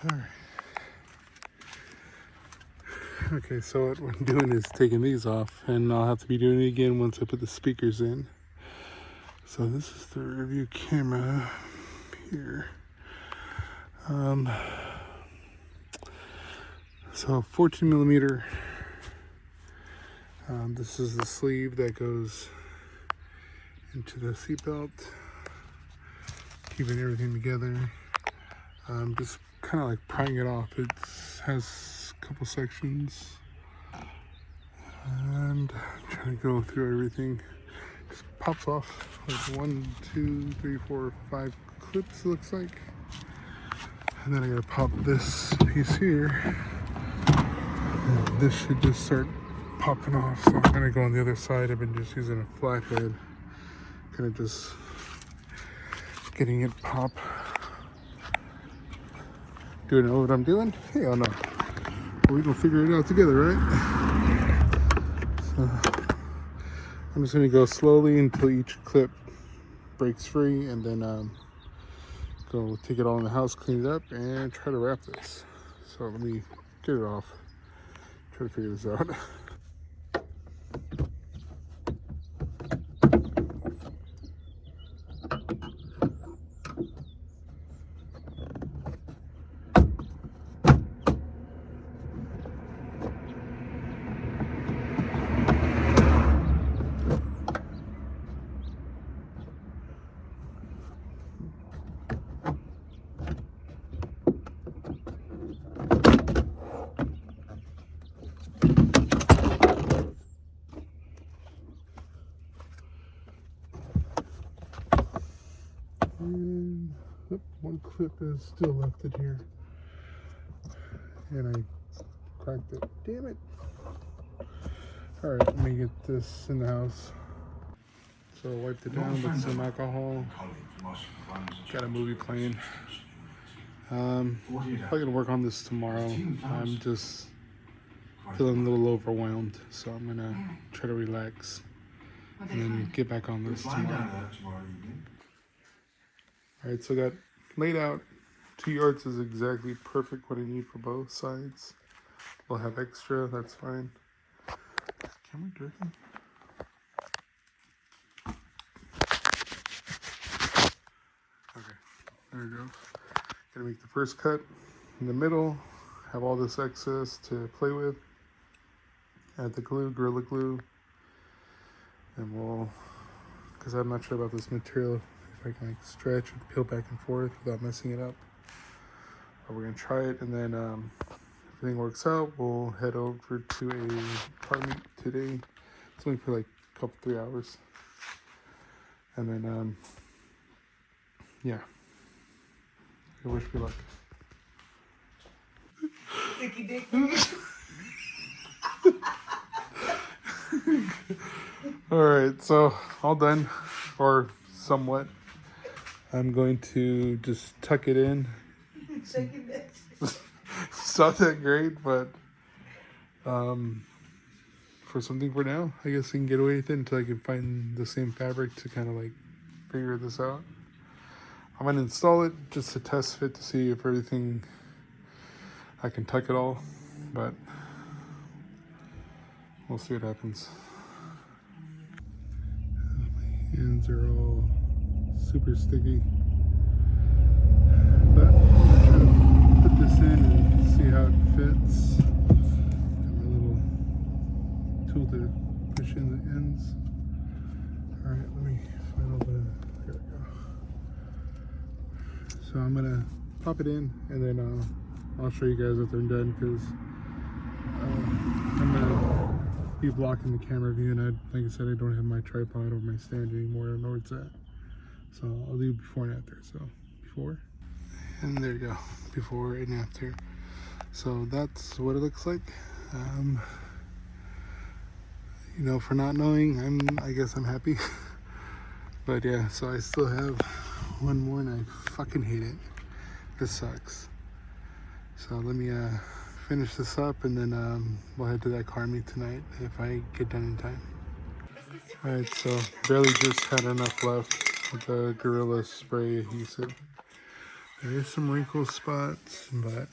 Alright. Okay, so what I'm doing is taking these off, and I'll have to be doing it again once I put the speakers in. So this is the rear view camera here. So 14 millimeter. This is the sleeve that goes into the seatbelt, keeping everything together. Just kind of like prying it off. It has a couple sections, and I'm trying to go through everything. Just pops off like 1, 2, 3, 4, 5 clips, it looks like. And then I gotta pop this piece here. And this should just start popping off. So I'm gonna go on the other side. I've been just using a flathead, kind of just getting it pop. Do I know what I'm doing? Hell no. We gonna figure it out together, right? So I'm just gonna go slowly until each clip breaks free, and then go take it all in the house, clean it up, and try to wrap this. So let me get it off. Try to figure this out. And one clip is still left in here, and I cracked it. Damn it. All right, let me get this in the house. So I wiped it down with some alcohol. Got a movie playing. Probably gonna work on this tomorrow. I'm just feeling a little overwhelmed, so I'm gonna try to relax and then get back on this tomorrow. Alright, so I got laid out. 2 yards is exactly perfect what I need for both sides. We'll have extra, that's fine. Camera dirty? Okay, there we go. Gonna make the first cut in the middle, have all this excess to play with. Add the glue, Gorilla Glue, and we'll, because I'm not sure about this material, if I can like stretch and peel back and forth without messing it up. But we're gonna try it, and then if everything works out, we'll head over to a car meet today. It's only for like a couple, 3 hours. And then, yeah. I wish me luck. Sticky dick. Alright, so all done, or somewhat. I'm going to just tuck it in. It's not that great, but for something for now, I guess I can get away with it until I can find the same fabric to kind of like figure this out. I'm gonna install it just to test fit to see if everything, I can tuck it all, but we'll see what happens. My hands are all super sticky, but I'm gonna try to put this in and see how it fits. Got my little tool to push in the ends. All right, let me find all the, here we go. So I'm gonna pop it in, and then I'll show you guys after I'm done, because I'm gonna be blocking the camera view, and like I said, I don't have my tripod or my stand anymore. I don't know where it's at. So I'll do before and after. So before, and there you go, before and after. So that's what it looks like. You know, for not knowing, I guess I'm happy. But yeah, so I still have one more, and I fucking hate it. This sucks. So let me finish this up, and then we'll head to that car meet tonight if I get done in time. Alright, so barely just had enough left with the Gorilla Spray adhesive. There is some wrinkle spots, but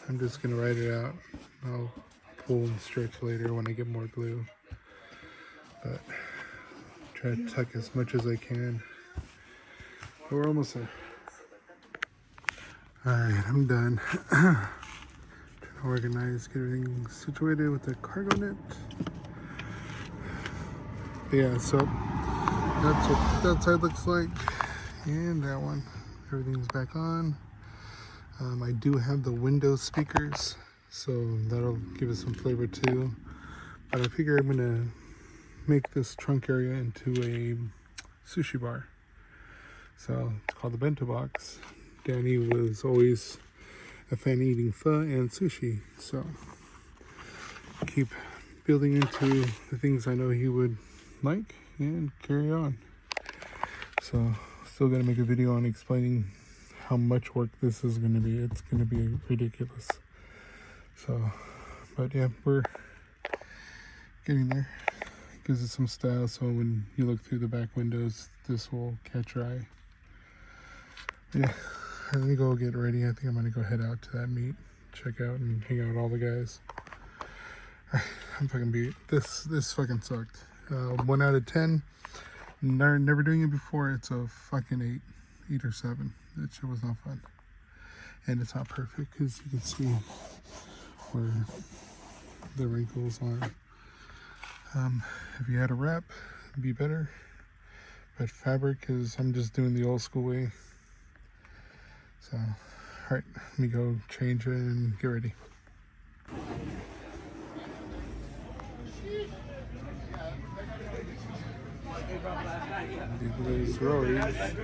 I'm just gonna write it out. I'll pull and stretch later when I get more glue. But try to tuck as much as I can. But we're almost there. Alright, I'm done. Trying to organize, get everything situated with the cargo net. Yeah, so that's what that side looks like. And that one. Everything's back on. I do have the window speakers, so that'll give us some flavor too. But I figure I'm gonna make this trunk area into a sushi bar. So it's called the bento box. Danny was always a fan of eating pho and sushi, so keep building into the things I know he would like and carry on. So still gonna make a video on explaining how much work this is gonna be. It's gonna be ridiculous. So, but yeah, we're getting there. Gives it some style, so when you look through the back windows, this will catch your eye. Yeah, let me go get ready. I think I'm gonna go head out to that meet, check out and hang out with all the guys. I'm fucking beat. This fucking sucked. 1 out of 10. Never doing it before. It's a fucking 8 or 7. That shit was not fun. And it's not perfect because you can see where the wrinkles are. If you had a wrap, it'd be better. But fabric is, I'm just doing the old school way. So, alright, let me go change it and get ready. These rollies.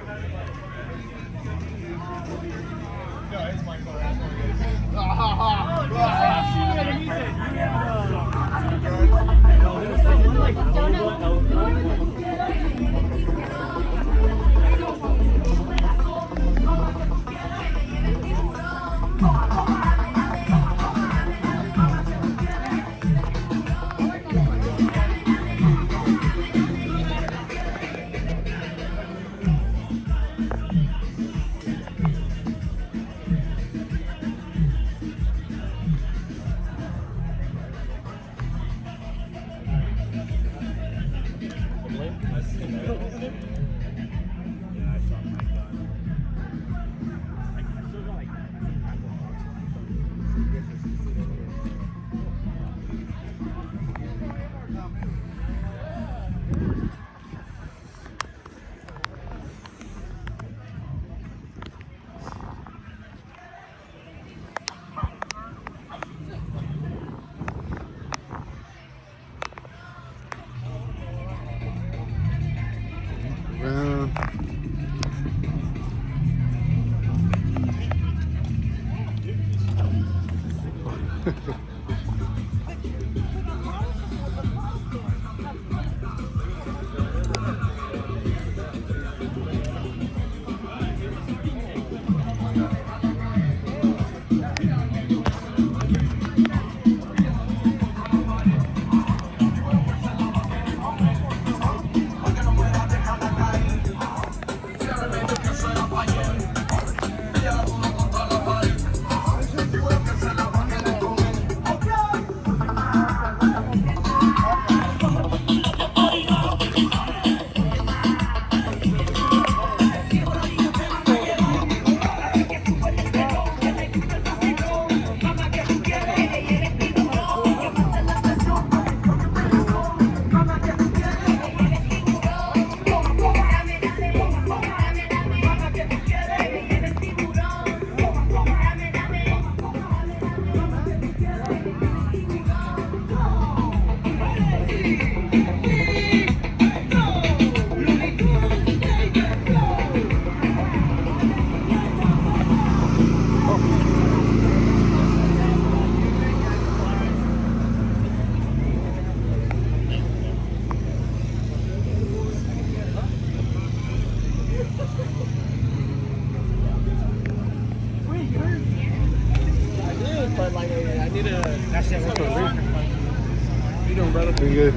Pretty good.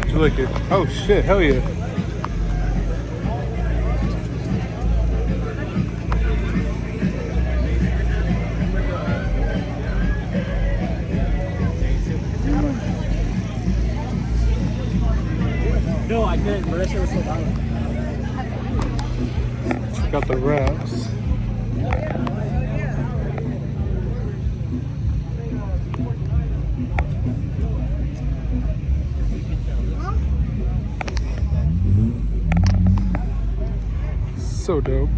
Did you like it? Oh shit, hell yeah. Check out the wraps. So dope.